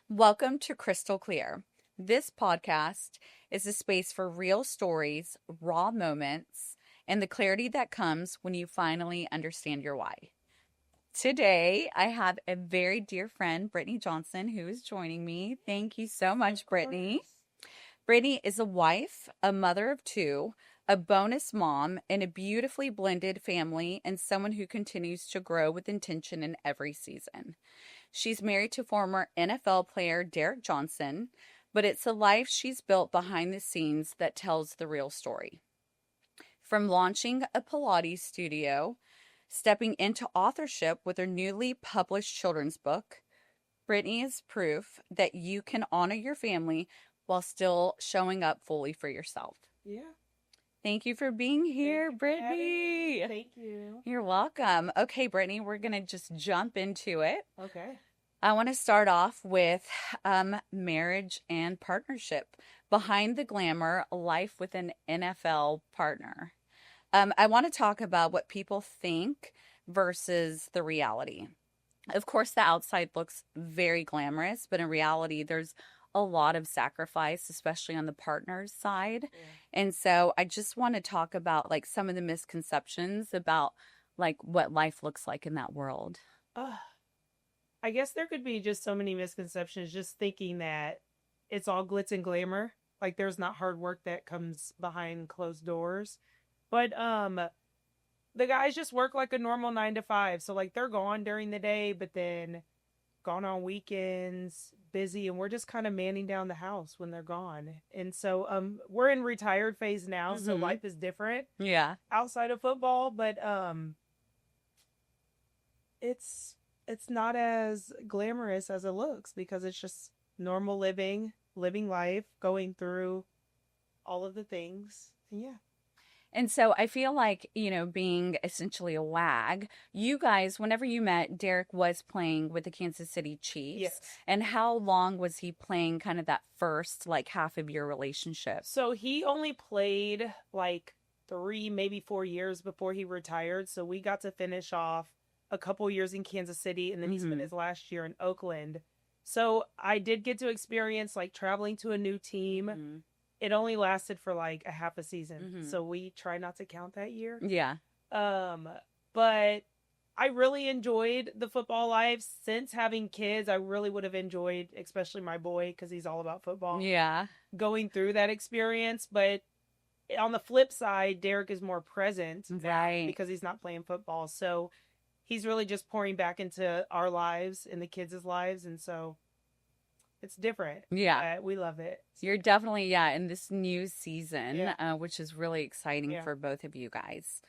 Welcome to Krystle Clear. This podcast is a space for real stories, raw moments, and the clarity that comes when you finally understand your why. Today, I have a very dear friend, Brittni Johnson, who is joining me. Thank you so much, Brittni. Brittni is a wife, a mother of two, a bonus mom, and a beautifully blended family, and someone who continues to grow with intention in every season. She's married to former NFL player Derek Johnson, but it's a life she's built behind the scenes that tells the real story. From launching a Pilates studio, stepping into authorship with her newly published children's book, Brittni is proof that you can honor your family while still showing up fully for yourself. Yeah. Thank you for being here, Brittni. Thank you. You're welcome. Okay, Brittni, we're going to just jump into it. Okay. I want to start off with marriage and partnership. Behind the glamour, life with an NFL partner. I want to talk about what people think versus the reality. Of course, the outside looks very glamorous, but in reality, there's a lot of sacrifice, especially on the partner's side. Yeah. And so I just want to talk about like some of the misconceptions about like what life looks like in that world. I guess there could be just so many misconceptions just thinking that it's all glitz and glamour. Like there's not hard work that comes behind closed doors. But the guys just work like a normal 9 to 5. So like they're gone during the day, but then gone on weekends, busy, and we're just kind of manning down the house when they're gone. And so we're in retired phase now, so life is different. Yeah. Outside of football, but it's not as glamorous as it looks because it's just normal living life, going through all of the things. Yeah. And so I feel like, being essentially a wag, you guys, whenever you met, Derek was playing with the Kansas City Chiefs. Yes. And how long was he playing kind of that first, like, half of your relationship? So he only played like 3, maybe 4 years before he retired. So we got to finish off a couple years in Kansas City, and then he spent his last year in Oakland. So I did get to experience like traveling to a new team. It only lasted for like a half a season. So we try not to count that year. Yeah. But I really enjoyed the football life. Since having kids, I really would have enjoyed, especially my boy, because he's all about football. Yeah. Going through that experience. But on the flip side, Derek is more present. Right. Because he's not playing football. So he's really just pouring back into our lives and the kids' lives. And so it's different. Yeah. We love it. You're definitely, in this new season, Yeah. which is really exciting Yeah. for both of you guys.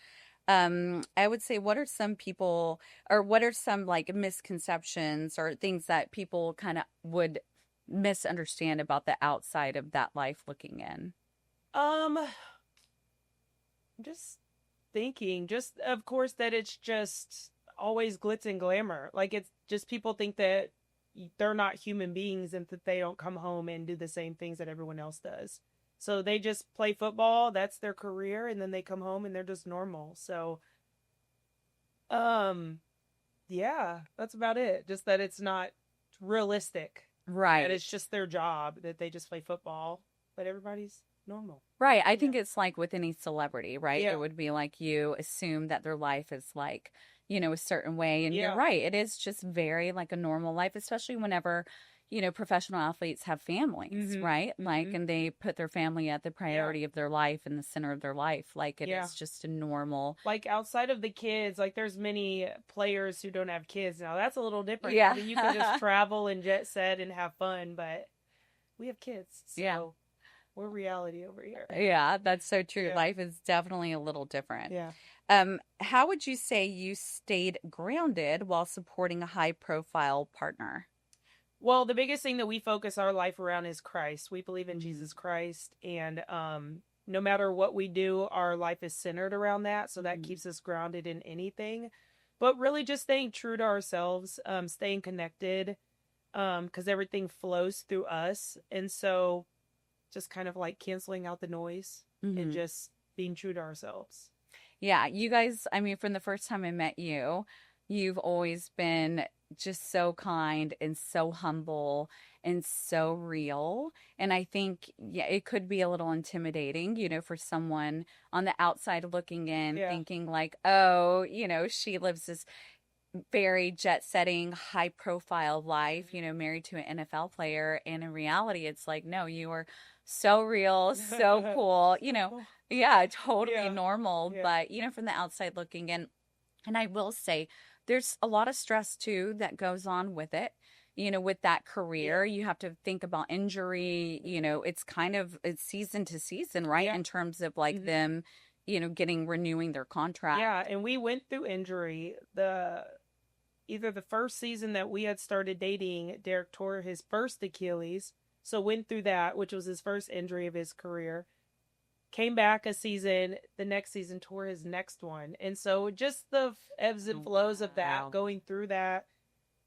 I would say, what are some people, or what are some like misconceptions or things that people kind of would misunderstand about the outside of that life looking in? Just thinking, just of course that it's just always glitz and glamour. Like it's just people think that they're not human beings and that they don't come home and do the same things that everyone else does. So they just play football, that's their career, and then they come home and they're just normal. So yeah, that's about it. Just that it's not realistic. Right. That it's just their job, that they just play football, but everybody's normal. Right. I think it's like with any celebrity, right? Yeah. It would be like you assume that their life is like, a certain way. And Yeah. you're right. It is just very like a normal life, especially whenever, professional athletes have families, right? Like, and they put their family at the priority of their life in the center of their life. Like, it is just a normal. Like, outside of the kids, like, there's many players who don't have kids. Now, that's a little different. Yeah. I mean, you can just travel and jet set and have fun, but we have kids. So we're reality over here. Yeah, that's so true. Yeah. Life is definitely a little different. Yeah. How would you say you stayed grounded while supporting a high-profile partner? Well, the biggest thing that we focus our life around is Christ. We believe in Jesus Christ, and no matter what we do, our life is centered around that, so that keeps us grounded in anything. But really just staying true to ourselves, staying connected, because everything flows through us. And so just kind of like canceling out the noise and just being true to ourselves. Yeah, you guys, I mean, from the first time I met you, You've always been just so kind and so humble and so real. And I think, yeah, it could be a little intimidating, for someone on the outside looking in, Yeah. thinking like, oh, she lives this very jet setting, high profile life, married to an NFL player. And in reality, it's like, no, you are so real, so cool, Oh, yeah, totally yeah. normal. Yeah. But, from the outside looking in, and I will say, there's a lot of stress too that goes on with it. With that career, Yeah. you have to think about injury. It's season to season, right? Yeah. In terms of like Mhm. them, renewing their contract. Yeah, and we went through injury. The Either the first season that we had started dating, Derek tore his first Achilles, so went through that, which was his first injury of his career. Came back a season, the next season tore his next one. And so just the ebbs and flows of that, Wow. going through that.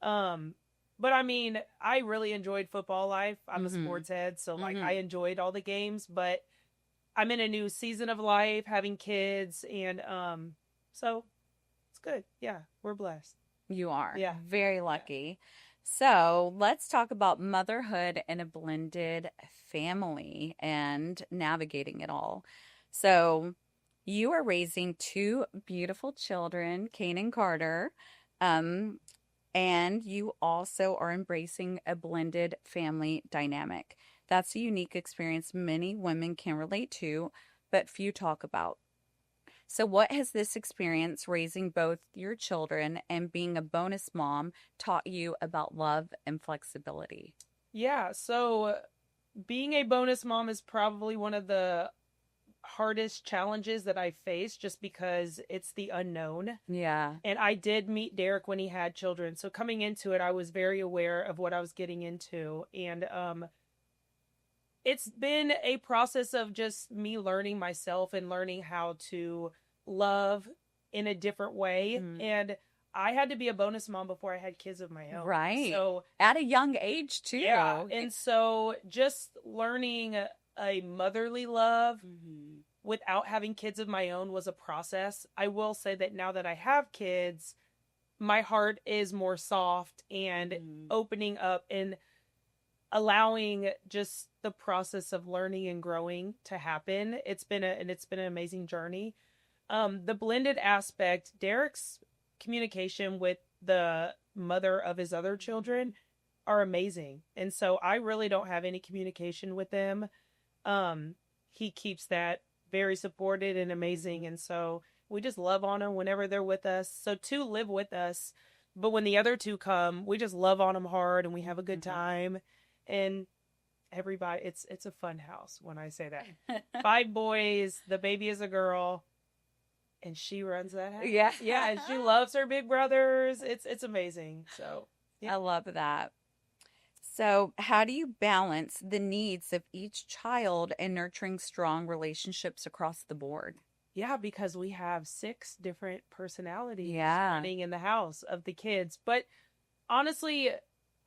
Um but I mean, I really enjoyed football life. I'm a Mm-hmm. sports head, so like Mm-hmm. I enjoyed all the games, but I'm in a new season of life, having kids, and so it's good. Yeah, we're blessed. You are Yeah. very Yeah. lucky. So let's talk about motherhood in a blended family and navigating it all. So you are raising two beautiful children, Kane and Carter, um, and you also are embracing a blended family dynamic. That's a unique experience many women can relate to, but few talk about. So, what has this experience raising both your children and being a bonus mom taught you about love and flexibility? Yeah, so being a bonus mom is probably one of the hardest challenges that I face just because it's the unknown. Yeah. And I did meet Derek when he had children. So coming into it, I was very aware of what I was getting into. And it's been a process of just me learning myself and learning how to love in a different way. Mm. And I had to be a bonus mom before I had kids of my own. Right. So At a young age, too. yeah. And so just learning a motherly love Mhm. without having kids of my own was a process. I will say that now that I have kids, my heart is more soft and opening up and allowing just the process of learning and growing to happen. It's been an amazing journey. The blended aspect, Derek's communication with the mother of his other children are amazing. And so I really don't have any communication with them. He keeps that very supported and amazing. And so we just love on them whenever they're with us. So two live with us, but when the other two come, we just love on them hard and we have a good time. And everybody, it's a fun house when I say that. 5 boys, the baby is a girl, and she runs that house. Yeah. Yeah, and she loves her big brothers. It's amazing. So yeah. I love that. So, how do you balance the needs of each child and nurturing strong relationships across the board? Yeah, because we have 6 different personalities Yeah. running in the house of the kids. But honestly,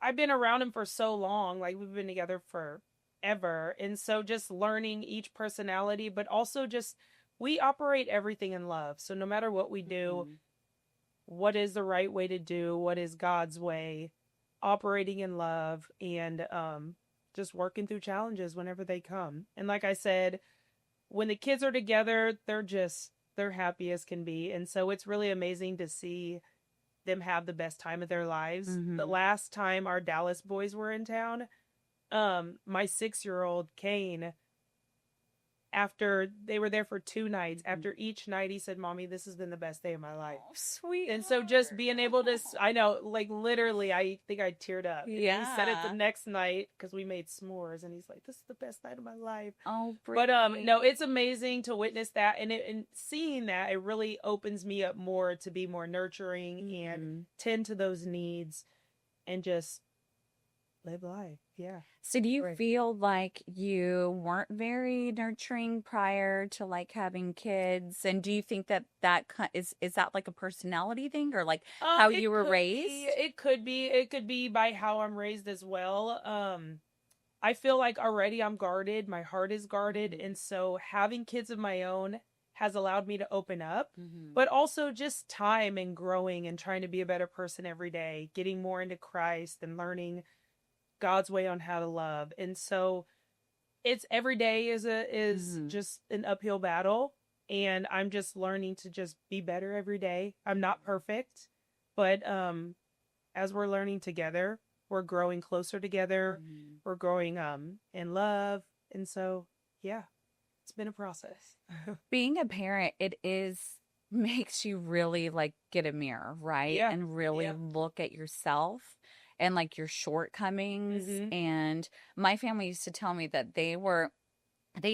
I've been around them for so long. Like, we've been together forever. And so just learning each personality, but also just we operate everything in love. So no matter what we do, what is the right way to do, what is God's way, operating in love, and just working through challenges whenever they come. And like I said, when the kids are together, they're happy as can be. And so it's really amazing to see them have the best time of their lives. The last time our Dallas boys were in town, my 6-year-old Kane, after they were there for 2 nights, after each night he said, "Mommy, this has been the best day of my life." Oh, sweet. And so just being able to, I know, like literally, I think I teared up. Yeah. And he said it the next night because we made s'mores, and he's like, "This is the best night of my life." Oh, but no, it's amazing to witness that, and seeing that, it really opens me up more to be more nurturing and tend to those needs, and just live life. Yeah. So do you feel like you weren't very nurturing prior to like having kids? And do you think that is that like a personality thing or like how you were raised? It could be. It could be by how I'm raised as well. I feel like already I'm guarded. My heart is guarded. And so having kids of my own has allowed me to open up, Mm-hmm. but also just time and growing and trying to be a better person every day, getting more into Christ and learning God's way on how to love. And so it's every day is Mm-hmm. just an uphill battle, and I'm just learning to just be better every day. I'm not perfect, but as we're learning together, we're growing closer together. Mm-hmm. We're growing in love. And so, yeah, it's been a process. Being a parent, it is makes you really like get a mirror, right? Yeah. And really Yeah. look at yourself and like your shortcomings. Mhm. And my family used to tell me that they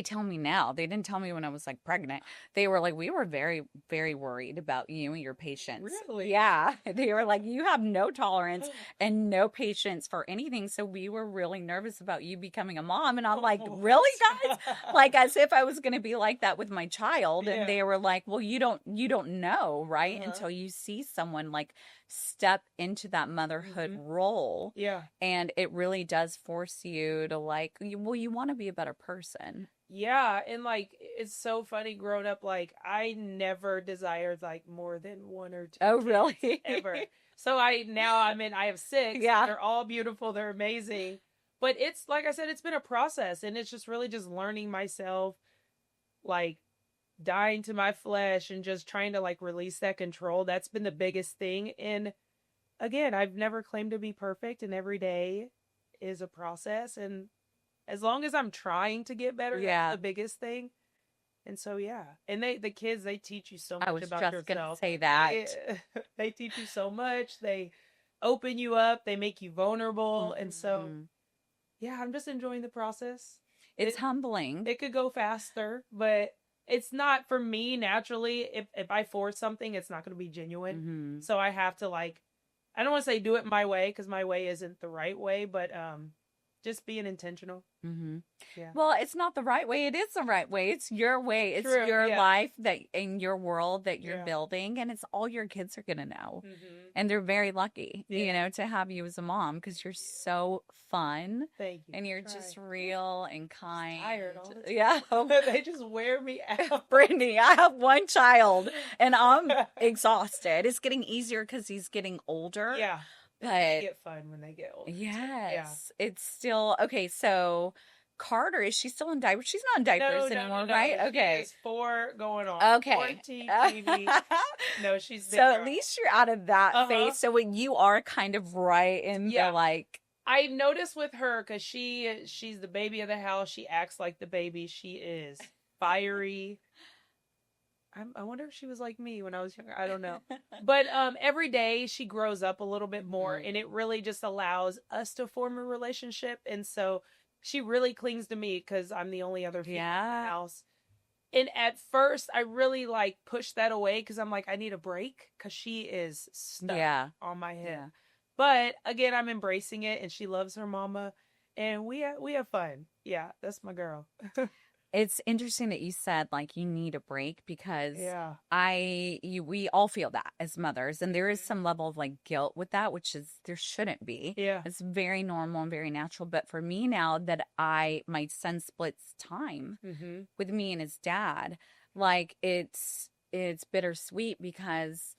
tell me now. They didn't tell me when I was like pregnant. They were like, we were very, very worried about you and your patience. Really? Yeah. They were like, you have no tolerance and no patience for anything. So we were really nervous about you becoming a mom. And I'm like, Oh, really, what? guys? Like as if I was going to be like that with my child. And Yeah. they were like, well, you don't know, right? Uh-huh. Until you see someone like step into that motherhood Mhm. role. Yeah. And it really does force you to like, well, you want to be a better person. Yeah, and like it's so funny growing up, like I never desired like more than one or two Oh, kids really? ever. So I have six. Yeah. They're all beautiful, they're amazing. But it's like I said, it's been a process, and it's just really just learning myself, like dying to my flesh and just trying to like release that control. That's been the biggest thing. And again, I've never claimed to be perfect, and every day is a process. And as long as I'm trying to get better, Yeah. that's the biggest thing. And so yeah, and the kids, they teach you so I much was about just gonna yourself. say that. They teach you so much. They open you up. They make you vulnerable. And so Mhm. yeah, I'm just enjoying the process. It's It humbling. it could go faster, but it's not for me naturally. If I force something, it's not going to be genuine. Hmm. So I have to like, I don't want to say do it my way because my way isn't the right way, but just being intentional. Hmm. Yeah. Well, it's not the right way. It is the right way. It's your way. It's True. your Yeah. life that in your world that you're Yeah. building, and it's all your kids are gonna know. Mm-hmm. And they're very lucky, Yeah. to have you as a mom because you're so fun Thank you. and you're just real and kind. Tired all the time. Yeah. They just wear me out. Brittni, I have one child and I'm exhausted. It's getting easier because he's getting older. Yeah. But They get fun when they get older. yes, it's still okay. So Carter, is she still in diapers? She's not in diapers anymore, right? She Okay. is 4 going on. Okay. 14 TV. No, she's been So at grown. least you're out of that phase. So when you are kind of right in Yeah. the like. I noticed with her because she's the baby of the house. She acts like the baby. She is fiery. I wonder if she was like me when I was younger. I don't know. But every day she grows up a little bit more, Mhm. and it really just allows us to form a relationship. And so she really clings to me because I'm the only other female in Yeah. the house. And at first, I really like pushed that away because I'm like, I need a break because she is stuck Yeah. on my hip. Yeah. But again, I'm embracing it, and she loves her mama, and we have fun. Yeah, that's my girl. It's interesting that you said like you need a break because Yeah. we all feel that as mothers, and there is some level of like guilt with that, which is there shouldn't be. Yeah. It's very normal and very natural. But for me now that my son splits time Mm-hmm. with me and his dad, like it's bittersweet because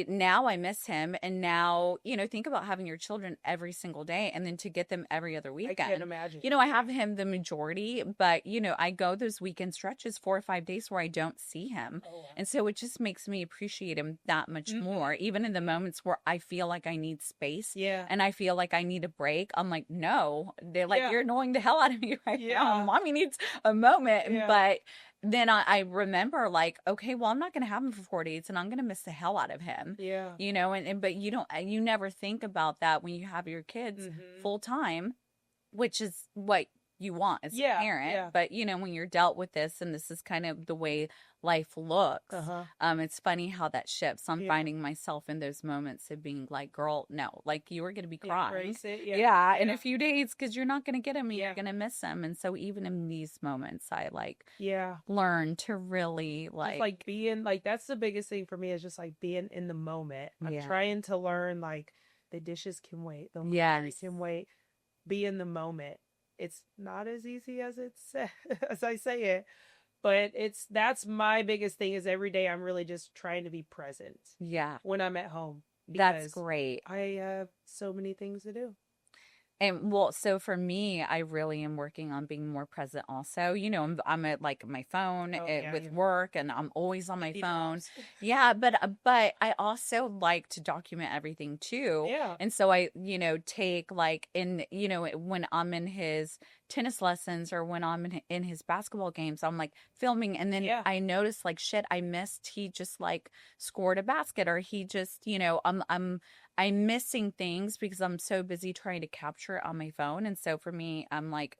now I miss him, and now think about having your children every single day and then to get them every other I weekend. can't imagine. I have him the majority, but I go those weekend stretches 4 or 5 days where I don't see him. Oh, wow. And so it just makes me appreciate him that much Mhm. more, even in the moments where I feel like I need space Yeah. and I feel like I need a break. I'm like, no, they're like, Yeah. you're annoying the hell out of me right Yeah. now. Mommy needs a moment. Yeah. But then I remember like, okay, well, I'm not going to have him for 4 days and I'm going to miss the hell out of him. Yeah. But you never think about that when you have your kids Mhm. full time, which is what you want as a Yeah, parent. yeah. But when you're dealt with this and this is kind of the way life looks, Uh-huh. it's funny how that shifts. I'm Yeah. finding myself in those moments of being like, girl, no, like you are going to be crying. Embrace it. Yeah, in a few days because you're not going to get him. Yeah. You're going to miss him. And so even in these moments, I Yeah. learn to really Just like being like, that's the biggest thing for me is just like being in the moment. I'm Yeah. trying to learn like the dishes can wait, the laundry Yes. can wait. Be in the moment. It's not as easy as it's as I say it, But that's my biggest thing is every day I'm really just trying to be present Yeah, when I'm at home that's because great. I have so many things to do. And well, so for me, I really am working on being more present also. I'm at like my phone Oh yeah, with work and I'm always on my busy phone. moms. Yeah, but I also like to document everything too. Yeah, And so I, take like when I'm in his tennis lessons or when I'm in his basketball games, I'm like filming and then yeah, I notice like shit, I missed he just like scored a basket or he just, I'm missing things because I'm so busy trying to capture it on my phone. And so for me, I'm like,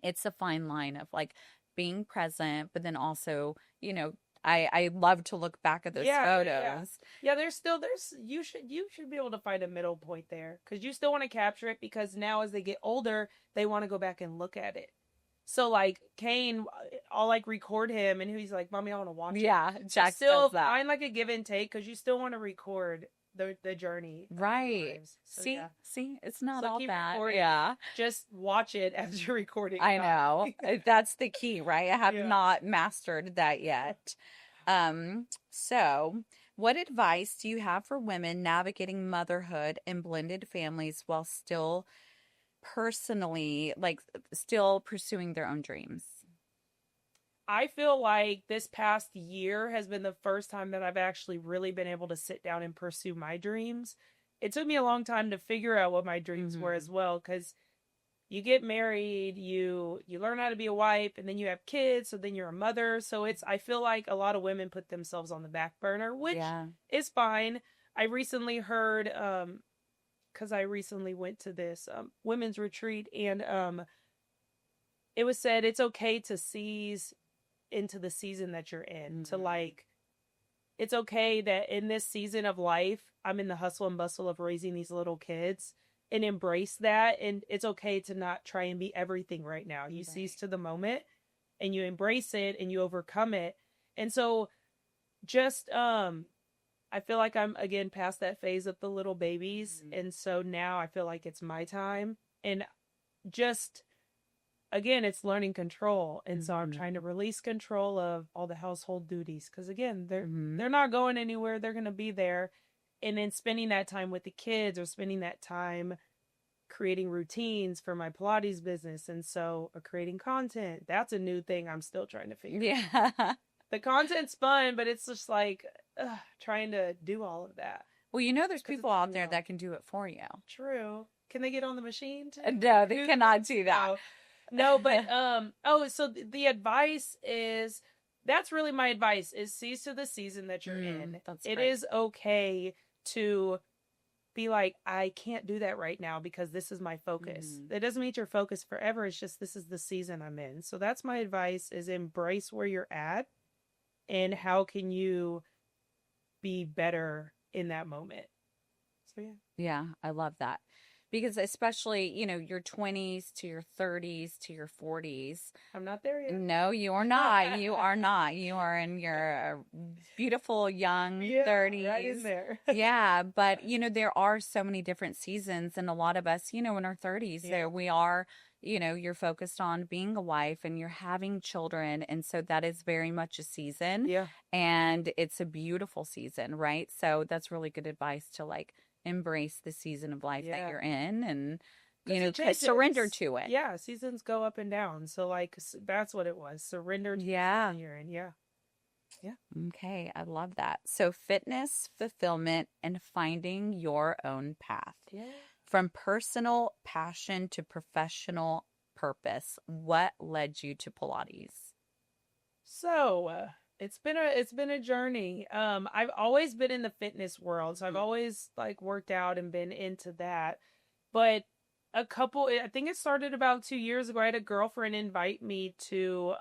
it's a fine line of like being present, but then also, I love to look back at those yeah. photos. Yeah, there's you should be able to find a middle point there because you still want to capture it because now as they get older, they want to go back and look at it. So like Kane, I'll like record him and he's like, "Mommy, I want to watch it." Yeah, So Jack does still that. find like a give and take because you still want to record the journey of their Right. lives. So See, yeah, it's not so all keep bad. recording. Yeah. Just watch it as you're recording. I Not know. That's the key, right? I have yeah. not mastered that yet. So what advice do you have for women navigating motherhood and blended families while still personally, like, still pursuing their own dreams? I feel like this past year has been the first time that I've actually really been able to sit down and pursue my dreams. It took me a long time to figure out what my dreams were Mm-hmm. as well cuz you get married, you learn how to be a wife and then you have kids, so then you're a mother. So it's I feel like a lot of women put themselves on the back burner, which Yeah. is fine. I recently heard cuz I recently went to this women's retreat and it was said it's okay to seize into the season that you're in to Mm-hmm. like it's okay that in this season of life I'm in the hustle and bustle of raising these little kids and embrace that and it's okay to not try and be everything right now. You seize Right. to the moment and you embrace it and you overcome it. And so just I feel like I'm again past that phase of the little babies Mm-hmm. and so now I feel like it's my time and just again it's learning control and so I'm trying to release control of all the household duties because again Mm-hmm. they're not going anywhere, they're going to be there, and then spending that time with the kids or spending that time creating routines for my Pilates business and so creating content, that's a new thing I'm still trying to figure out. Yeah. The content's fun but it's just like trying to do all of that Well, there's because people it's out new there out. that can do it for you. True, can they get on the machine to No, they do cannot this? do that. No. No, but oh, so the advice is that's really my advice is seize to the season that you're in. That's It great. is okay to be like I can't do that right now because this is my focus. Mm-hmm. That doesn't mean your focus forever. It's just this is the season I'm in. So that's my advice is embrace where you're at and how can you be better in that moment. So yeah. Yeah, I love that. Because especially, your 20s to your 30s to your 40s. I'm not there yet. No, you are not. You are not. You are in your beautiful young Yeah, right in 30s. there. Yeah, but there are so many different seasons and a lot of us, in our 30s, Yeah. there we are, you're focused on being a wife and you're having children and so that is very much a season Yeah. and it's a beautiful season, right? So that's really good advice to like embrace the season of life that Yeah. you're in and Because it surrender changes. to it. Yeah, seasons go up and down. So like that's what it was. Surrender to the Yeah. season you're in. Yeah. Yeah. Okay, I love that. So, fitness, fulfillment, and finding your own path. Yeah. From personal passion to professional purpose, what led you to Pilates? So it's been a journey. I've always been in the fitness world, so I've always like worked out and been into that. But I think it started about 2 years ago. I had a girlfriend invite me to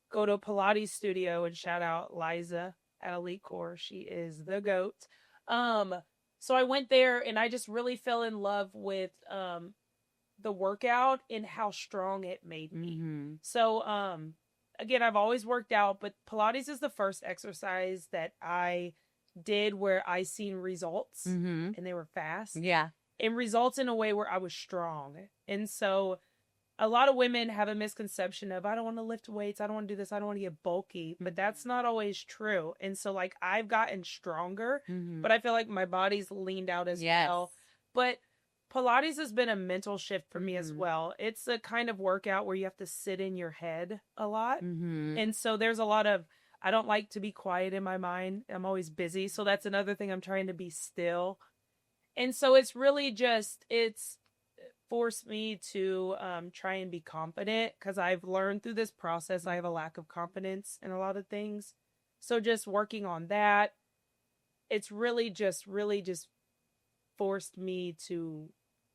go to a Pilates studio and shout out Liza at Elite Core. She is the goat. Um, so I went there and I just really fell in love with the workout and how strong it made me. Mm-hmm. So again, I've always worked out, but Pilates is the first exercise that I did where I seen results Mm-hmm. and they were fast Yeah. and results in a way where I was strong. And so a lot of women have a misconception of, I don't want to lift weights, I don't want to do this, I don't want to get bulky, but that's not always true. And so like I've gotten stronger, but I feel like my body's leaned out as well. But Pilates has been a mental shift for me as well. It's a kind of workout where you have to sit in your head a lot. And so there's a lot of, I don't like to be quiet in my mind. I'm always busy. So that's another thing. I'm trying to be still. And so it's really just, it's forced me to try and be confident, because I've learned through this process I have a lack of confidence in a lot of things. So just working on that, it's really just forced me to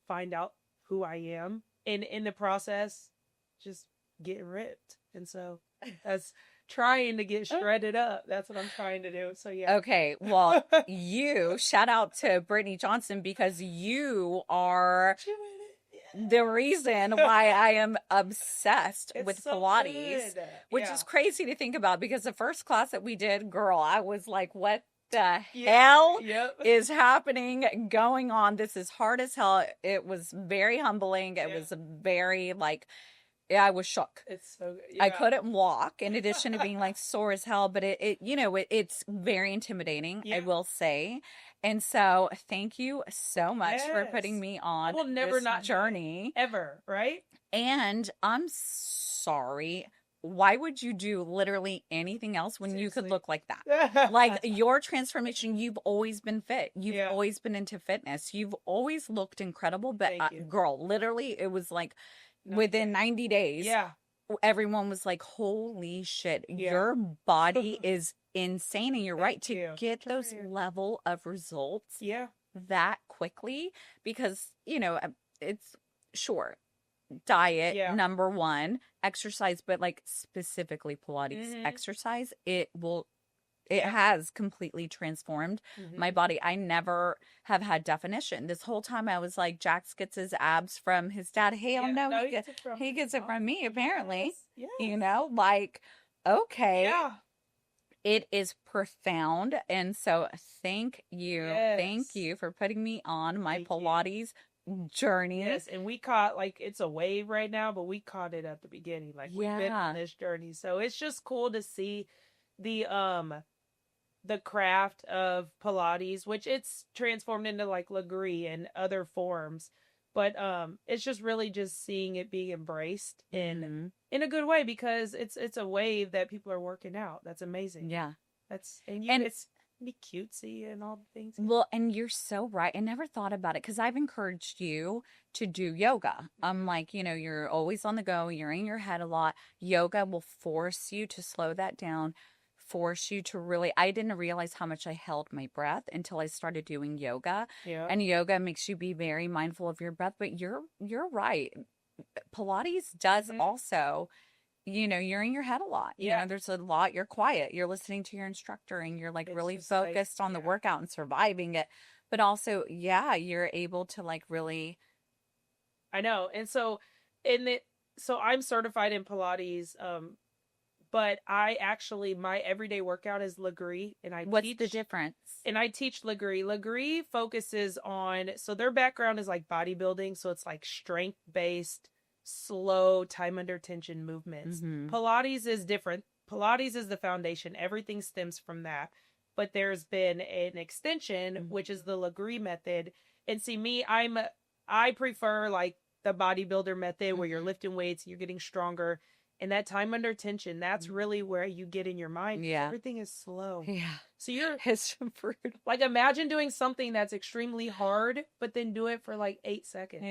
find out who I am, and in the process just getting ripped. And so that's trying to get shredded up. That's what I'm trying to do. So yeah. Okay. Well, you shout out to Brittni Johnson, because you are the reason why I am obsessed with so Pilates, good. which is crazy to think about, because the first class that we did, girl, I was like, what the hell is happening, going on? This is hard as hell. It was very humbling. It was very like, I was shook. It's so good. I couldn't walk, in addition to being like sore as hell, but it's very intimidating, I will say. And so thank you so much for putting me on this journey. Ever, right? And I'm sorry, why would you do literally anything else when you could look like that? Like, your transformation, you've always been fit. You've always been into fitness. You've always looked incredible. But girl, literally, it was like within 90 days, everyone was like, holy shit, your body is insane. And you're right, to get those level of results that quickly, because, you know, it's sure diet, number one, exercise, but like specifically Pilates exercise, it has completely transformed my body. I never have had definition. This whole time I was like, Jax gets his abs from his dad. Hell no, he gets it from me, apparently. You know, like, okay. It is profound. And so thank you for putting me on my Pilates journey. Yes, and we caught, like, it's a wave right now, but we caught it at the beginning. Like, we've been on this journey. So it's just cool to see the craft of Pilates, which it's transformed into like Legree and other forms. But it's just really just seeing it being embraced in a good way, because it's a wave that people are working out. That's amazing. Yeah. And it's be cutesy and all the things. Well, and you're so right. I never thought about it, because I've encouraged you to do yoga. I'm like, you know, you're always on the go. You're in your head a lot. Yoga will force you to slow that down, force you to really, I didn't realize how much I held my breath until I started doing yoga. And yoga makes you be very mindful of your breath. But you're right. Pilates does also, you know, you're in your head a lot. You know, there's a lot, you're quiet, you're listening to your instructor, and you're like, it's really focused on the workout and surviving it. But also, you're able to like really. I know. And so so I'm certified in Pilates, but I actually, my everyday workout is Legree, and What's the difference? And I teach Legree. Legree focuses on, so their background is like bodybuilding, so it's like strength based, slow, time under tension movements. Pilates is different. Pilates is the foundation. Everything stems from that. But there's been an extension, which is the Legree method. And see, me, I prefer like the bodybuilder method, where you're lifting weights, you're getting stronger. And that time under tension, that's really where you get in your mind. Everything is slow. So it's brutal. Like, imagine doing something that's extremely hard, but then do it for like 8 seconds.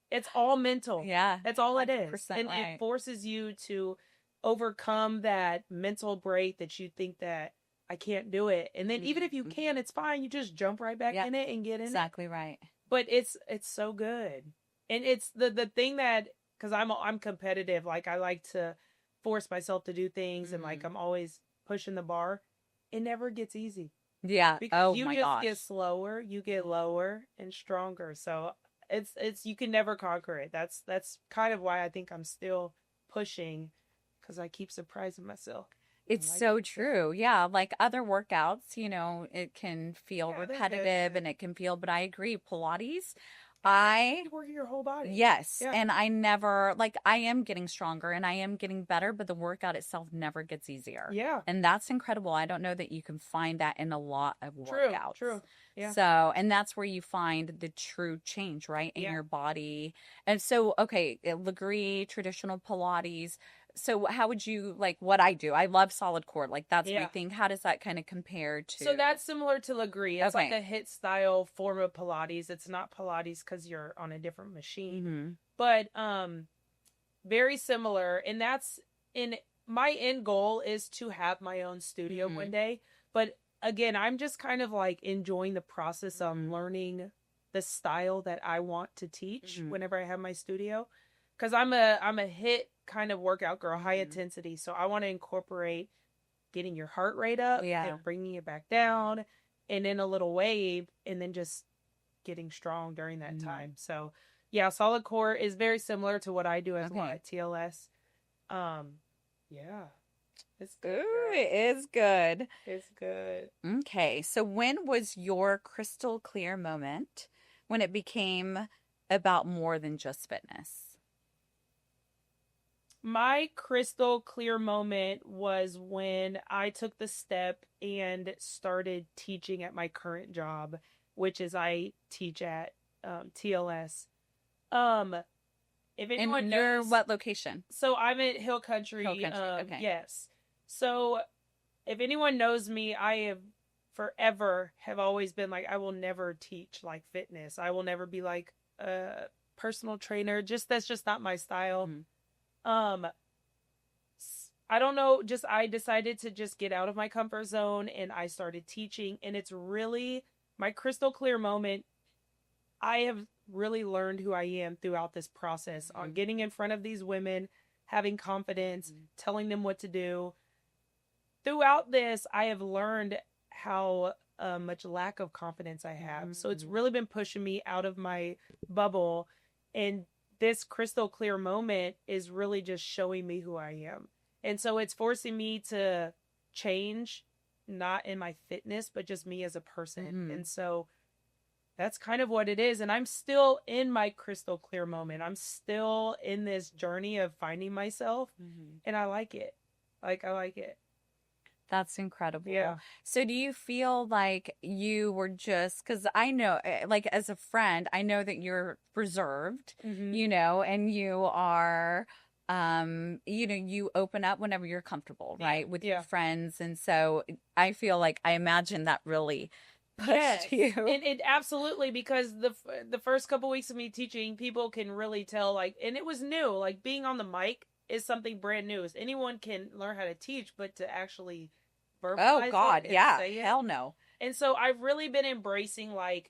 It's all mental. That's all it is. And it forces you to overcome that mental break that you think that I can't do it. And then even if you can, it's fine. You just jump right back in it and get in it. Exactly right. But it's so good. And it's the thing that, because I'm competitive, like I like to force myself to do things, and like I'm always pushing the bar. It never gets easy. Because you just get slower, you get lower and stronger. So it's you can never conquer it. That's kind of why I think I'm still pushing, because I keep surprising myself. It's so true. Yeah, like other workouts, you know, it can feel repetitive and it can feel, but I agree, Pilates, You're working your whole body. Yes. Yeah. And I never, like, I am getting stronger and I am getting better, but the workout itself never gets easier. Yeah. And that's incredible. I don't know that you can find that in a lot of workouts. True. Yeah. So, and that's where you find the true change, right? In your body. And so, okay, Legree, traditional Pilates. So how would you like what I do? I love solid core. Like that's my thing. How does that kind of compare to? So that's similar to Legree. It's like a HIIT style form of Pilates. It's not Pilates because you're on a different machine, but very similar. And that's in my end goal is to have my own studio one day. But again, I'm just kind of like enjoying the process of learning the style that I want to teach whenever I have my studio. Because I'm a HIIT kind of workout girl, high intensity. So I want to incorporate getting your heart rate up and bringing it back down and then a little wave and then just getting strong during that time. So yeah, solid core is very similar to what I do as well at TLS. Yeah. It's good. Ooh, it is good. It's good. Okay. So when was your crystal clear moment when it became about more than just fitness? My crystal clear moment was when I took the step and started teaching at my current job, which is I teach at TLS. If anyone knows, what location? So I'm at Hill Country. Okay. Yes. So if anyone knows me, I have forever have always been like, I will never teach like fitness. I will never be like a personal trainer. That's just not my style. I don't know, I decided to just get out of my comfort zone and I started teaching, and it's really my crystal clear moment. I have really learned who I am throughout this process on getting in front of these women, having confidence, telling them what to do. Throughout this, I have learned how much lack of confidence I have. So it's really been pushing me out of my bubble, and this crystal clear moment is really just showing me who I am. And so it's forcing me to change, not in my fitness, but just me as a person. And so that's kind of what it is. And I'm still in my crystal clear moment. I'm still in this journey of finding myself, and I like it. I like it. That's incredible. Yeah. So do you feel like you were just, because I know, like as a friend, I know that you're reserved, you know, and you are, you know, you open up whenever you're comfortable, right, with your friends. And so I feel like, I imagine that really pushed you. And it absolutely, because the first couple weeks of me teaching, people can really tell, like, and it was new, like being on the mic is something brand new. Anyone can learn how to teach, but to actually verbalize say it. Hell no. And so I've really been embracing like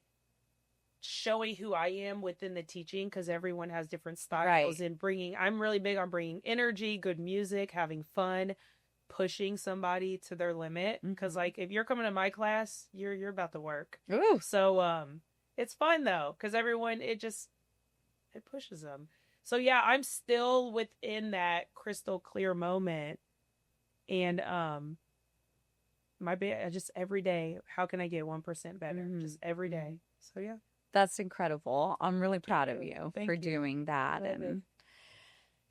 showing who I am within the teaching, because everyone has different styles, and I'm really big on bringing energy, good music, having fun, pushing somebody to their limit. Because like if you're coming to my class, you're about to work. Ooh. So it's fun though, because everyone it pushes them. So yeah, I'm still within that crystal clear moment, and just every day, how can I get 1% better? Just every day. So yeah, that's incredible. I'm really proud of you for doing that. And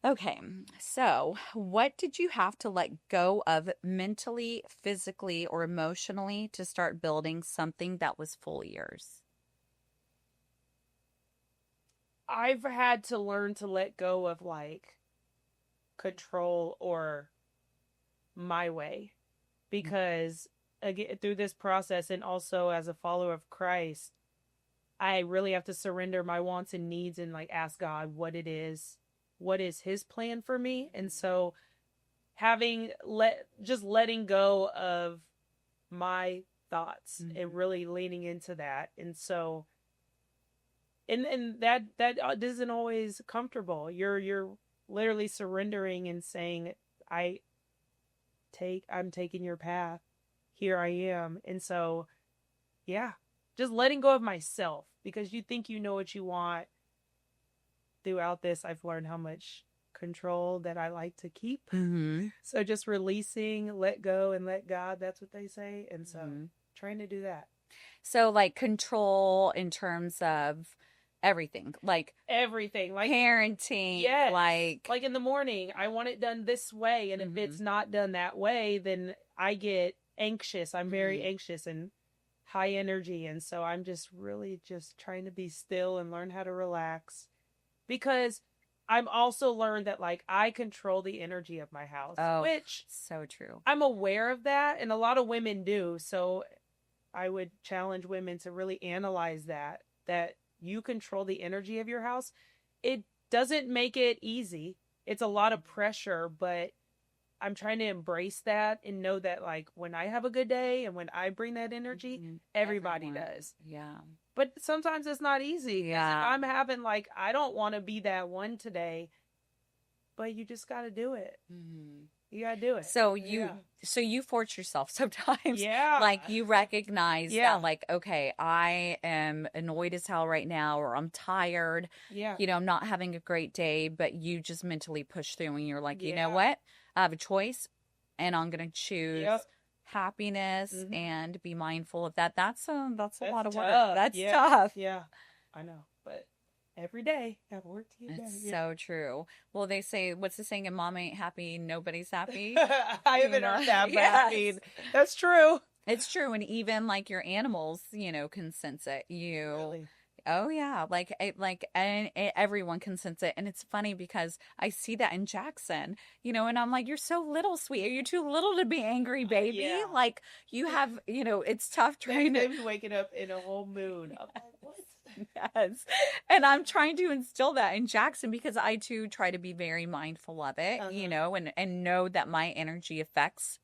okay, so what did you have to let go of mentally, physically, or emotionally to start building something that was fully yours? I've had to learn to let go of like control or my way, because again, through this process, and also as a follower of Christ, I really have to surrender my wants and needs and like ask God what is his plan for me. And so letting go of my thoughts and really leaning into that. And so and that isn't always comfortable. You're literally surrendering and saying, I'm taking your path. Here I am. And so, yeah, just letting go of myself, because you think you know what you want. Throughout this, I've learned how much control that I like to keep. So just releasing, let go, and let God, that's what they say. And so trying to do that. So like control in terms of everything, like everything, like parenting, yes, like in the morning, I want it done this way, and if it's mhm, not done that way, then I get anxious. I'm very mhm. anxious and high energy, and so I'm just really just trying to be still and learn how to relax, because I'm also learned that like I control the energy of my house, Oh, which so true. I'm aware of that, and a lot of women do. So I would challenge women to really analyze that you control the energy of your house. It doesn't make it easy. It's a lot of pressure, but I'm trying to embrace that and know that like when I have a good day and when I bring that energy, Mhm. everybody Everyone. does. Yeah. But sometimes it's not easy. 'Cause if Yeah. I'm having like I don't want to be that one today, but you just got to do it. Mhm. You got to do it. So Yeah. you force yourself sometimes, Yeah. like you recognize Yeah. that, like, okay, I am annoyed as hell right now, or I'm tired, Yeah. I'm not having a great day, but you just mentally push through and you're like, you know Yeah. what? I have a choice and I'm going to choose Yep. happiness Mm-hmm. and be mindful of that. That's a That's lot of work. tough. That's Yeah. tough. Yeah. I know. But every day, gotta work to get better. It's Yeah. so true. Well, they say, what's the saying? If mom ain't happy, nobody's happy. I haven't heard that, but I Yes. mean, that's true. It's true. And even like your animals, can sense it. Really? Oh yeah. And everyone can sense it. And it's funny because I see that in Jackson, and I'm like, you're so little, sweet. Are you too little to be angry, baby? Yeah. Like you have, it's tough trying They to. be waking up in a whole mood. I'm like, what? Yes. And I'm trying to instill that in Jackson because I too try to be very mindful of it, and know that my energy affects.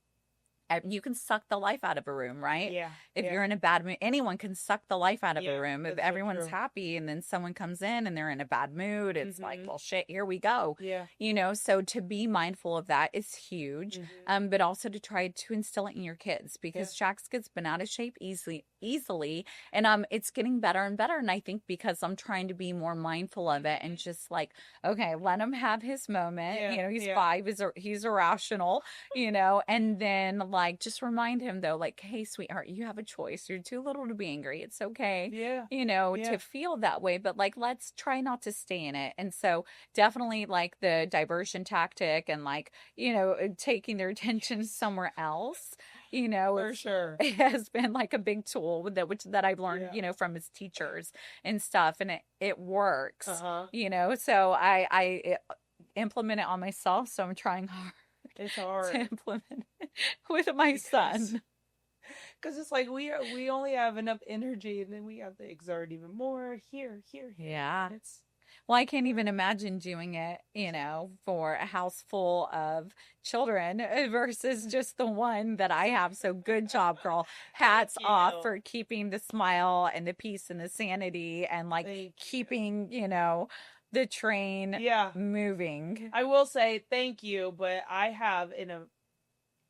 You can suck the life out of a room, right? Yeah. If Yeah. you're in a bad mood, anyone can suck the life out of a Yeah. room. If That's so everyone's true. happy and then someone comes in and they're in a bad mood, it's like, Mm-hmm. well, shit, here we go. Yeah. So to be mindful of that is huge. Mm-hmm. But also to try to instill it in your kids Yeah. because Jax gets been out of shape easily. And it's getting better and better. And I think because I'm trying to be more mindful of it and just like, okay, let him have his moment. Yeah. He's Yeah. 5, he's irrational, and then like just remind him though, like, hey, sweetheart, you have a choice. You're too little to be angry. It's okay, Yeah. to feel that way, but like, let's try not to stay in it. And so definitely like the diversion tactic and like, taking their attention somewhere else, For sure. it has been like a big tool that I've learned, Yeah. from his teachers and stuff. And it works, Uh-huh. so I implement it on myself. So I'm trying hard It's to hard. implement it with my son. Because it's like we only have enough energy, and then we have to exert even more here. Yeah. It's Well, I can't even imagine doing it, for a house full of children versus just the one that I have. So good job, girl. Hats Thank off you. for keeping the smile and the peace and the sanity and like Thank you. keeping, the train Yeah. moving. I will say thank you, but I have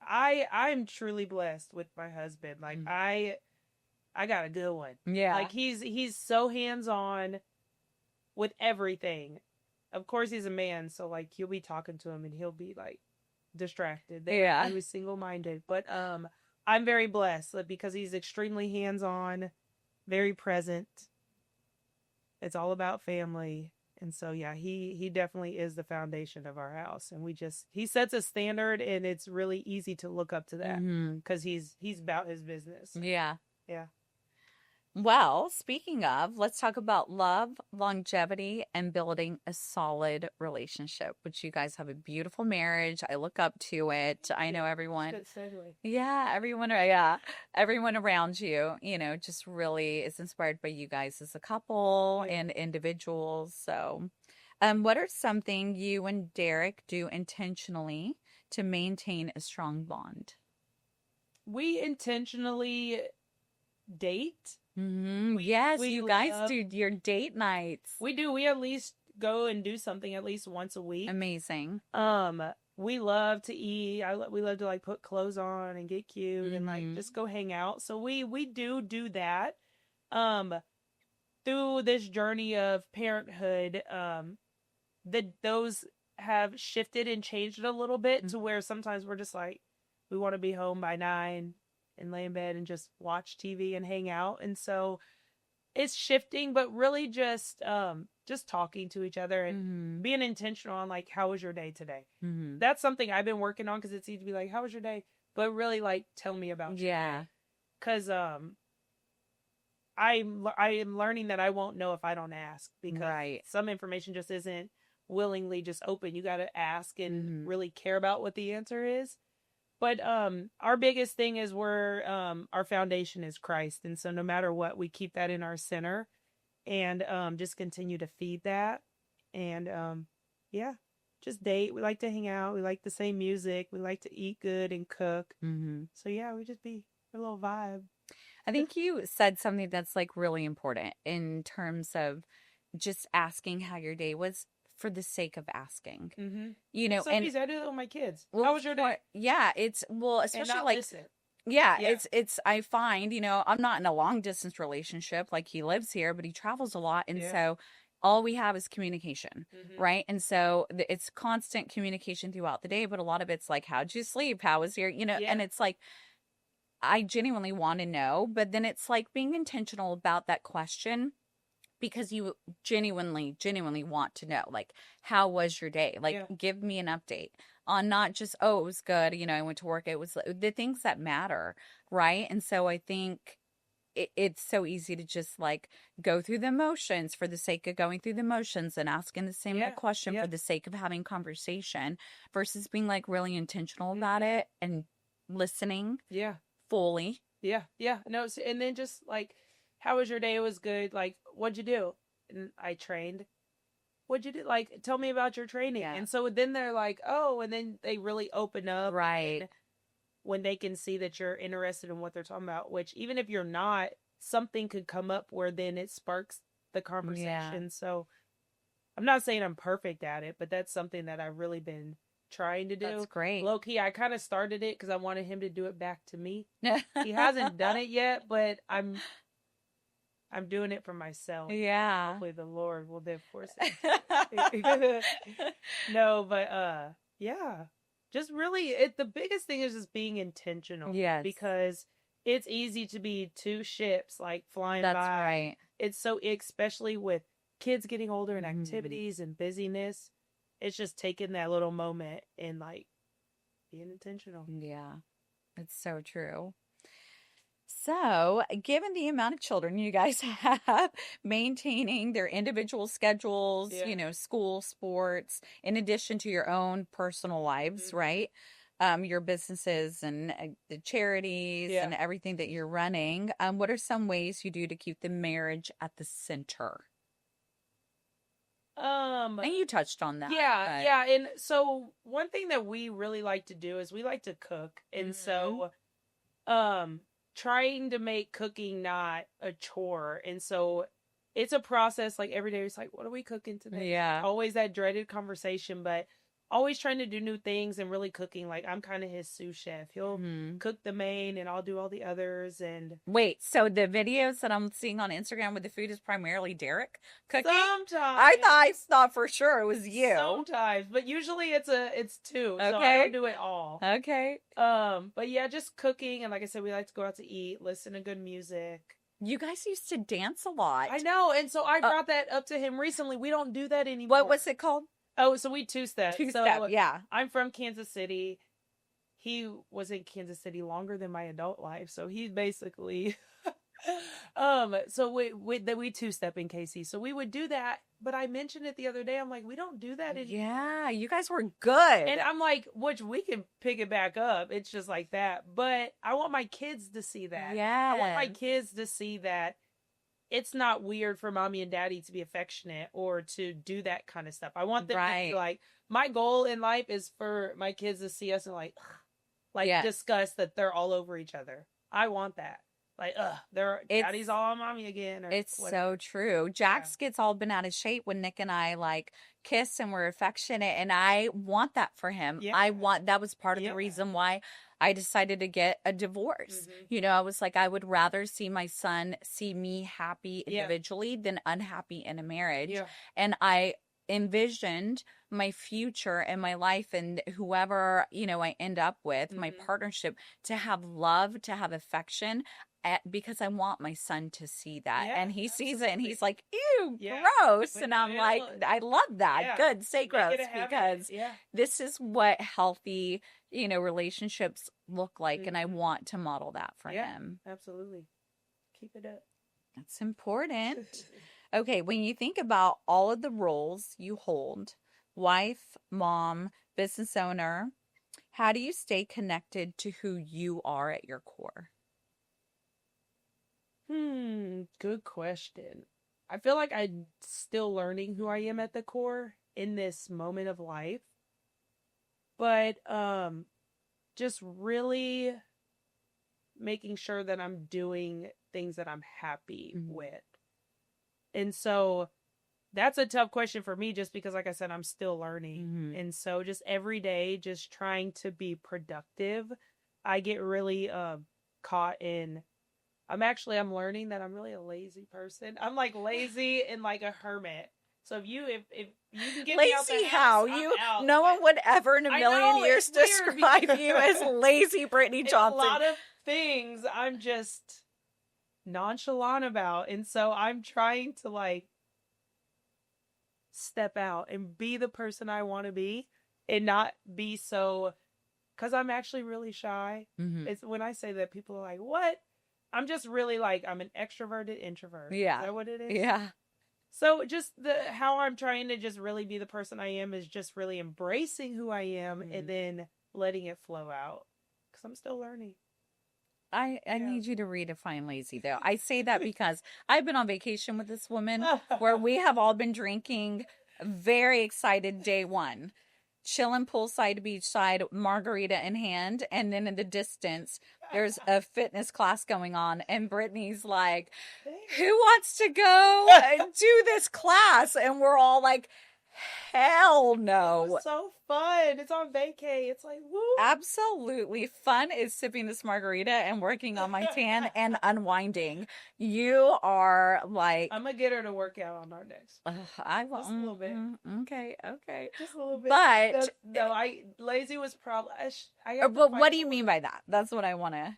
I'm truly blessed with my husband. Like Mm. I got a good one. Yeah. Like he's so hands-on with everything. Of course he's a man, so like you'll be talking to him and he'll be like distracted. Yeah. He was single-minded, but I'm very blessed because he's extremely hands-on, very present. It's all about family. And so yeah, he definitely is the foundation of our house, and he sets a standard, and it's really easy to look up to that because he's about his business. Yeah. Yeah. Well, speaking of, let's talk about love, longevity, and building a solid relationship, which you guys have a beautiful marriage. I look up to it. I know everyone. Good segue. Yeah, everyone around you, just really is inspired by you guys as a couple and individuals. So, what are something you and Derek do intentionally to maintain a strong bond? We intentionally date. Yes, you guys do your date nights. We do. We at least go and do something at least once a week. Amazing. We love to eat. We love to like put clothes on and get cute and like just go hang out. So we do that. Through this journey of parenthood, those have shifted and changed a little bit to where sometimes we're just like, we want to be home by 9 and lay in bed and just watch TV and hang out. And so it's shifting, but really just talking to each other and Mm-hmm. being intentional on like, how was your day today? Mm-hmm. That's something I've been working on, because it's easy to be like, how was your day? But really, like, tell me about your Yeah. day. Because I am learning that I won't know if I don't ask, because Right. some information just isn't willingly just open. You got to ask and Mm-hmm. really care about what the answer is. But our biggest thing is our foundation is Christ, and so no matter what, we keep that in our center, and just continue to feed that, and yeah, just date. We like to hang out. We like the same music. We like to eat good and cook. Mm-hmm. So yeah, we just be a little vibe. I think you said something that's like really important in terms of just asking how your day was for the sake of asking. Mm-hmm. You know, So and easy. I do that with my kids. well, How was your day? yeah, it's well, And especially not like listen. yeah, Yeah. it's I find, I'm not in a long distance relationship, like he lives here, but he travels a lot, and Yeah. so all we have is communication, Mm-hmm. right? And so it's constant communication throughout the day, but a lot of it's like, how'd you sleep? How was your, Yeah. and it's like I genuinely want to know, but then it's like being intentional about that question because you genuinely want to know, like, how was your day? Like, Yeah. give me an update on not just, oh, it was good. I went to work. It was the things that matter. Right. And so I think it's so easy to just like go through the motions for the sake of going through the motions and asking the same Yeah. question Yeah. for the sake of having conversation versus being like really intentional about Mm-hmm. it and listening Yeah. fully. Yeah. Yeah. No. And then just like, how was your day? It was good. Like, what'd you do? And I trained. What'd you do? Like, tell me about your training. Yeah. And so then they're like, oh, and then they really open up. Right. And when they can see that you're interested in what they're talking about, which even if you're not, something could come up where then it sparks the conversation. Yeah. So I'm not saying I'm perfect at it, but that's something that I've really been trying to do. That's great. Low key, I kind of started it because I wanted him to do it back to me. He hasn't done it yet, but I'm doing it for myself. Yeah. Hopefully the Lord will then force it. No, but yeah. Just really the biggest thing is just being intentional. Yes. Because it's easy to be two ships like flying That's by. right. It's so, especially with kids getting older and Mhm. activities and busyness, it's just taking that little moment and like being intentional. Yeah. It's so true. So, given the amount of children you guys have, maintaining their individual schedules, Yeah. school, sports, in addition to your own personal lives, Mhm. right? Your businesses and the charities Yeah. and everything that you're running. What are some ways you do to keep the marriage at the center? And you touched on that. Yeah, but- yeah. And so one thing that we really like to do is we like to cook. And so trying to make cooking not a chore. And so it's a process, like every day it's like, what are we cooking today? Yeah. Always that dreaded conversation, but always trying to do new things and really cooking. Like I'm kind of his sous chef. He'll Mhm. cook the main and I'll do all the others. And Wait, so the videos that I'm seeing on Instagram with the food is primarily Derek cooking? sometimes I thought for sure it was you. sometimes, but usually it's two. So I Okay. don't do it all. Okay. But yeah, just cooking, and like I said, we like to go out to eat, listen to good music. You guys used to dance a lot. I know, and so I brought that up to him recently. We don't do that anymore. What was it called? Oh, so we two-step. Two-step, yeah. I'm from Kansas City. He was in Kansas City longer than my adult life, so he's basically so we two-step in KC. So we would do that, but I mentioned it the other day. I'm like, we don't do that anymore. Yeah, you guys were good. And I'm like, which we can pick it back up. It's just like that. But I want my kids to see that. Yeah. I want my kids to see that it's not weird for mommy and daddy to be affectionate or to do that kind of stuff. I want them to be like, my goal in life is for my kids to see us and like discuss that they're all over each other. I want that. Like, daddy's all on mommy again. Or it's whatever. so true. Jax gets all bent out of shape when Nick and I like kiss and we're affectionate, and I want that for him. Yeah. That was part of the reason why I decided to get a divorce. Mm-hmm. I was like, I would rather see my son see me happy individually than unhappy in a marriage. Yeah. And I envisioned my future and my life and whoever, I end up with, my partnership, to have love, to have affection. because I want my son to see that. Yeah, And he sees it and absolutely. he's like, ew, Yeah. gross. But And no, I'm like, I love that. yeah, Good, say make gross, it a habit. because Yeah. this is what healthy, relationships look like. And I Mhm. want to model that for Yeah, him. absolutely. Keep it up. That's important. Okay, when you think about all of the roles you hold, wife, mom, business owner, how do you stay connected to who you are at your core? Good question. I feel like I'm still learning who I am at the core in this moment of life. But just really making sure that I'm doing things that I'm happy with. And so that's a tough question for me just because like I said I'm still learning. And so just every day just trying to be productive. I get really caught in I'm learning that I'm really a lazy person. I'm like lazy and like a hermit. So if you can get me out the Lazy house, how? I'm out. No one would ever in a I million know, years it's weird describe because- you as lazy Brittni In Johnson. a lot of things I'm just nonchalant about. And so I'm trying to like step out and be the person I want to be and not be so, because I'm actually really shy. It's when I say that people are like, what? I'm just really like, I'm an extroverted introvert. Yeah. Is that what it is? Yeah. So just how I'm trying to just really be the person I am is just really embracing who I am and then letting it flow out. Because I'm still learning. I need you to redefine lazy though. I say that because I've been on vacation with this woman where we have all been drinking, very excited day one, chilling poolside, beachside, margarita in hand, and then in the distance there's a fitness class going on, and Brittany's like, "Who wants to go do this class?" And we're all like, hell no. It was so fun. It's on vacay. It's like, woo. Absolutely. Fun is sipping this margarita and working on my tan and unwinding. You are like, I'm going to get her to work out on our next. I will. Just a little bit. Okay. Just a little bit. But no, lazy was probably. But what do you mean by that? That's what I want to.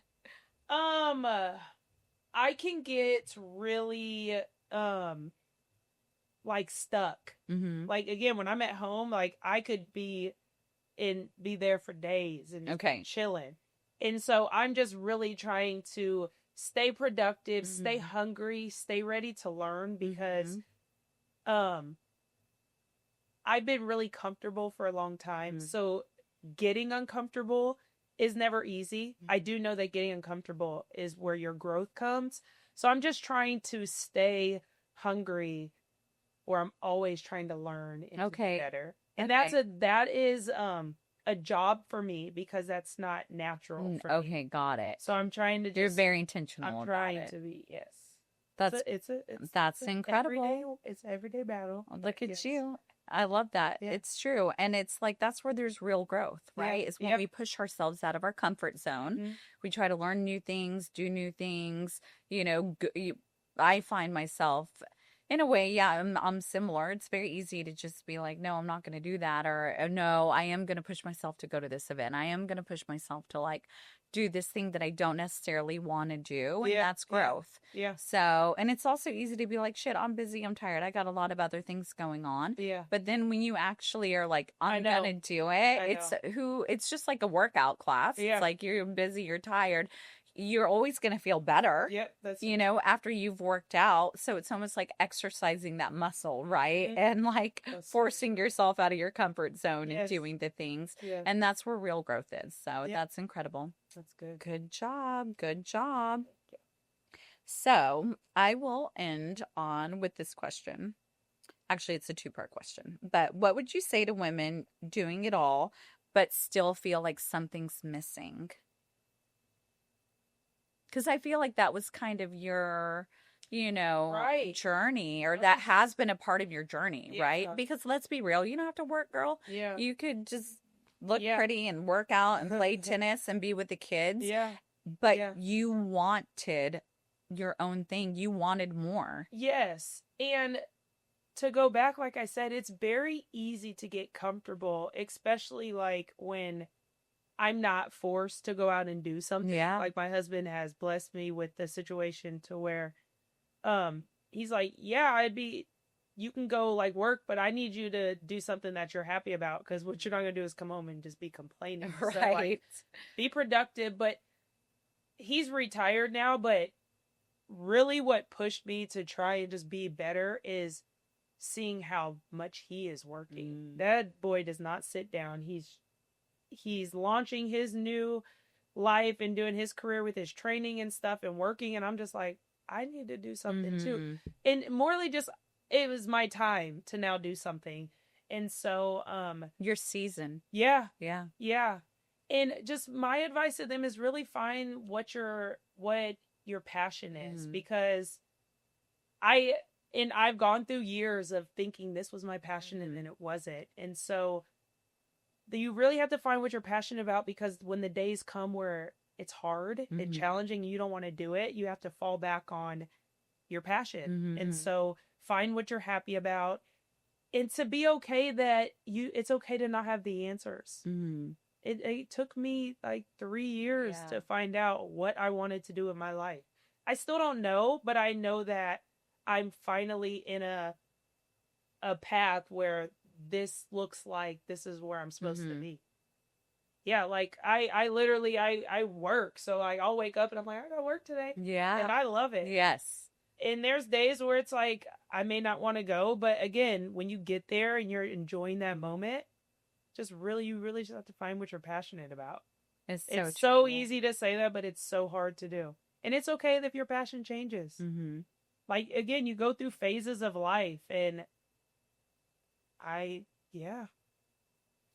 I can get really like stuck. Like again, when I'm at home, like I could be there for days and just chilling. And so I'm just really trying to stay productive, stay hungry, stay ready to learn because I've been really comfortable for a long time. So getting uncomfortable is never easy. I do know that getting uncomfortable is where your growth comes. So I'm just trying to stay hungry, where I'm always trying to learn and to be better. And that is a job for me because that's not natural for me. Okay, got it. So I'm trying to You're very intentional I'm about trying it. to be, yes. That's incredible. It's an everyday battle. Look at you. I love that. Yeah. It's true. And it's like, that's where there's real growth, right? Yeah. Is when we push ourselves out of our comfort zone. We try to learn new things, do new things. I find myself in a way, I'm similar. It's very easy to just be like, no, I'm not going to do that. Or no, I am going to push myself to go to this event. I am going to push myself to like do this thing that I don't necessarily want to do. And that's growth. Yeah. So, and it's also easy to be like, shit, I'm busy. I'm tired. I got a lot of other things going on. Yeah. But then when you actually are like, I'm going to do it, it's just like a workout class. Yeah. It's like you're busy, you're tired. You're always going to feel better, after you've worked out. So it's almost like exercising that muscle, right? And like forcing yourself out of your comfort zone and doing the things. Yeah. And that's where real growth is. So that's incredible. That's good. Good job. Good job. So I will end on with this question. Actually, it's a two-part question. But what would you say to women doing it all, but still feel like something's missing? Because I feel like that was kind of your, journey, or that has been a part of your journey, right? Because let's be real, you don't have to work, girl. Yeah. You could just look pretty and work out and play tennis and be with the kids. Yeah. But you wanted your own thing. You wanted more. Yes. And to go back, like I said, it's very easy to get comfortable, especially like when I'm not forced to go out and do something. Yeah. Like my husband has blessed me with the situation to where he's like, yeah, you can go like work, but I need you to do something that you're happy about, because what you're not gonna do is come home and just be complaining. Right. So like, be productive. But he's retired now, but really what pushed me to try and just be better is seeing how much he is working. That boy does not sit down. He's launching his new life and doing his career with his training and stuff and working, and I'm just like, I need to do something too. And morally, just, it was my time to now do something. And so your season. Yeah. And just my advice to them is really find what your passion is, because I've gone through years of thinking this was my passion and then it wasn't. And so you really have to find what you're passionate about, because when the days come where it's hard and challenging, you don't want to do it, you have to fall back on your passion. And so find what you're happy about, and to be okay that it's okay to not have the answers. It took me like 3 years to find out what I wanted to do in my life. I still don't know, but I know that I'm finally in a path where this looks like this is where I'm supposed to be. Yeah, like I literally I work, so like I'll wake up and I'm like, I gotta work today. Yeah. And I love it. Yes. And there's days where it's like I may not want to go, but again, when you get there and you're enjoying that moment, you really just have to find what you're passionate about. It's so easy to say that, but it's so hard to do. And it's okay if your passion changes. Like, again, you go through phases of life, and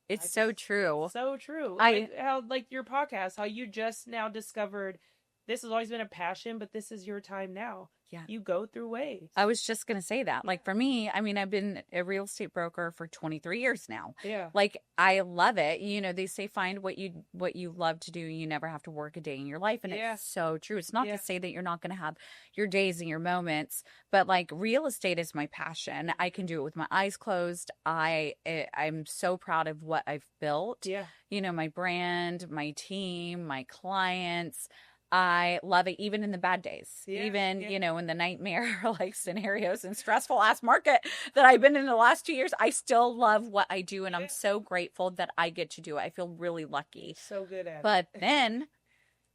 it's so true. So true. Like your podcast, how you just now discovered this has always been a passion, but this is your time now. Yeah. You go through waves. I was just going to say that. Like for me, I mean, I've been a real estate broker for 23 years now. Yeah. Like I love it. You know, they say find what you love to do. You never have to work a day in your life. And it's so true. It's not to say that you're not going to have your days and your moments, but like real estate is my passion. I can do it with my eyes closed. I'm so proud of what I've built. Yeah. You know, my brand, my team, my clients. I love it, even in the bad days, you know, in the nightmare like scenarios and stressful ass market that I've been in the last 2 years. I still love what I do, and I'm so grateful that I get to do it. I feel really lucky. So good at it. But then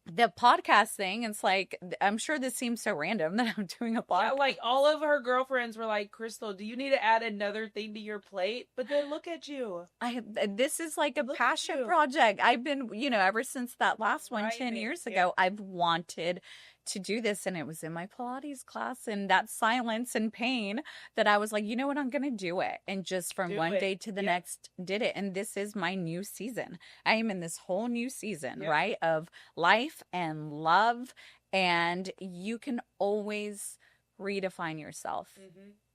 the podcast thing, it's like, I'm sure this seems so random that I'm doing a podcast. Yeah, like all of her girlfriends were like, Krystle, do you need to add another thing to your plate? But then look at you. This is like a passion project. I've been, you know, ever since that last one 10 years ago, I've wanted to do this, and it was in my Pilates class, and that silence and pain that I was like, you know what, I'm going to do it. And just from one day to the next did it. And this is my new season. I am in this whole new season, right? Of life and love. And you can always redefine yourself.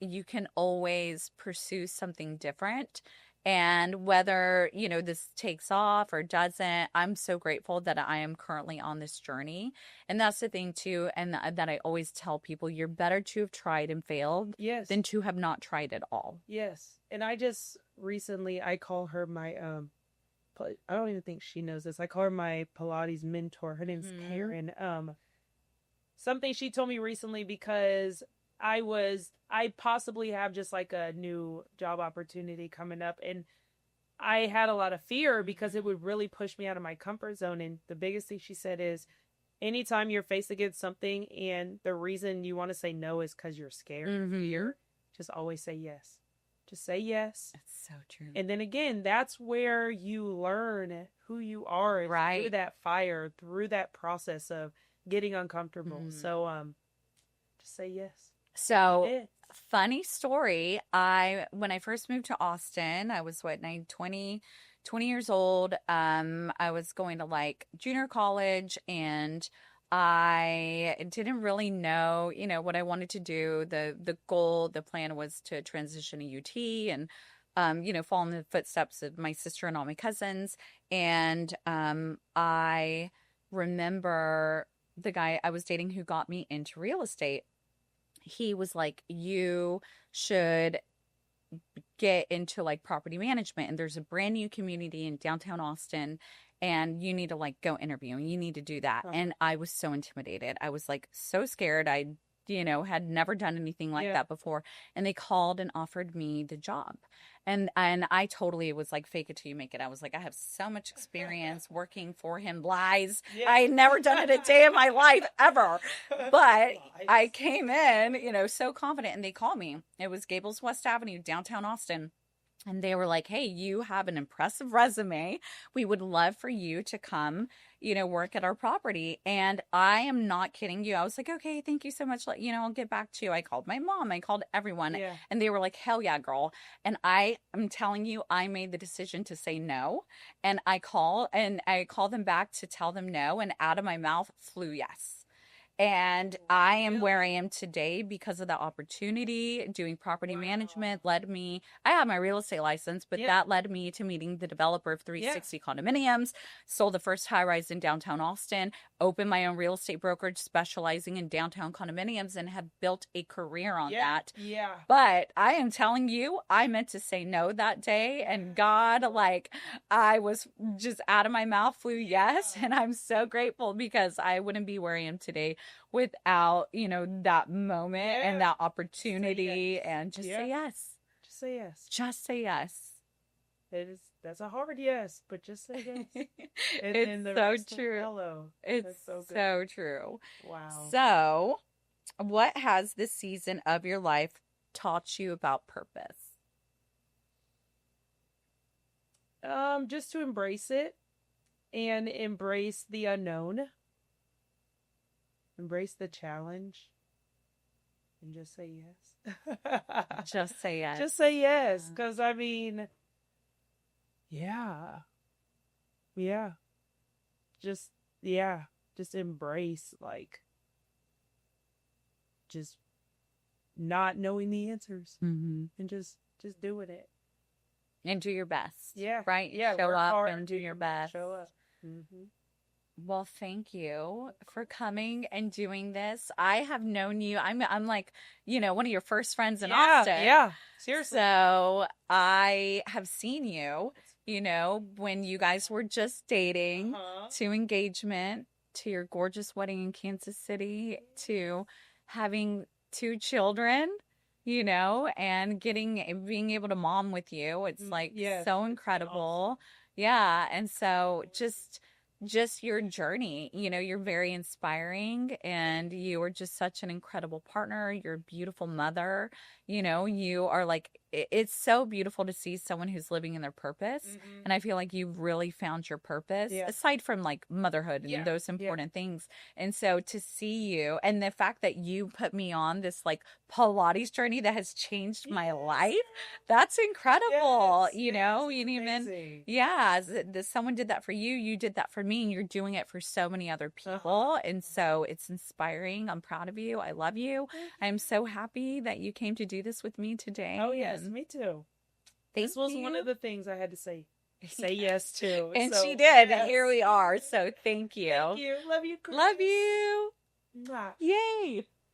You can always pursue something different. And whether, you know, this takes off or doesn't, I'm so grateful that I am currently on this journey. And that's the thing too. And that I always tell people, you're better to have tried and failed than to have not tried at all. Yes. And I just recently, I call her my, I don't even think she knows this. I call her my Pilates mentor. Her name's Karen. Something she told me recently, because I possibly have just like a new job opportunity coming up, and I had a lot of fear because it would really push me out of my comfort zone. And the biggest thing she said is, anytime you're faced against something and the reason you want to say no is because you're scared, fear, just always say yes. Just say yes. That's so true. And then again, that's where you learn who you are, right? Through that fire, through that process of getting uncomfortable. So, just say yes. So, funny story. When I first moved to Austin, I was 20 years old. I was going to like junior college, and I didn't really know, you know, what I wanted to do. The plan was to transition to UT and, you know, follow in the footsteps of my sister and all my cousins. And I remember the guy I was dating who got me into real estate. He was like, you should get into like property management, and there's a brand new community in downtown Austin, and you need to like go interview and you need to do that. And I was so intimidated. I was like so scared. I, had never done anything like that before. And they called and offered me the job. And I totally was like, fake it till you make it. I was like, I have so much experience working for him. Lies. I had never done it a day in my life ever. But I came in, so confident, and they called me. It was Gables West Avenue, downtown Austin. And they were like, hey, you have an impressive resume. We would love for you to come, work at our property. And I am not kidding you. I was like, okay, thank you so much. I'll get back to you. I called my mom. I called everyone. Yeah. And they were like, hell yeah, girl. And I am telling you, I made the decision to say no. And I called them back to tell them no. And out of my mouth flew yes. And I am where I am today because of the opportunity. Doing property management led me, I have my real estate license, but that led me to meeting the developer of 360 condominiums, sold the first high rise in downtown Austin, opened my own real estate brokerage specializing in downtown condominiums, and have built a career on that. Yeah. But I am telling you, I meant to say no that day, and God, I was just out of my mouth flew yes. And I'm so grateful because I wouldn't be where I am today without, that moment and that opportunity. And just say yes. Just say yes. Just say yes. That's a hard yes, but just say yes. It's so true. Hello. It's so true. Wow. So, what has this season of your life taught you about purpose? Just to embrace it and embrace the unknown. Embrace the challenge and just say yes. Just say yes. Just say yes. Because, just embrace, just not knowing the answers and just doing it. And do your best. Yeah. Right? Yeah. Show up and do your best. Show up. Mm-hmm. Well, thank you for coming and doing this. I have known you. I'm like, one of your first friends in Austin. Yeah. Seriously. So I have seen you, when you guys were just dating, to engagement, to your gorgeous wedding in Kansas City, to having 2 children, and being able to mom with you. It's so incredible. Awesome. Yeah. And so just your journey, you're very inspiring, and you are just such an incredible partner. You're a beautiful mother. You are it's so beautiful to see someone who's living in their purpose. Mm-hmm. And I feel like you've really found your purpose aside from motherhood and those important things. And so to see you, and the fact that you put me on this Pilates journey that has changed my life, that's incredible. Someone did that for you. You did that for me, and you're doing it for so many other people. And so it's inspiring. I'm proud of you. I love you. I'm so happy that you came to do this with me today. Oh, yes, me too. This was one of the things I had to say yes to. And she did. Yes. And here we are. So thank you. Thank you. Love you, Chris. Love you. Mwah. Yay.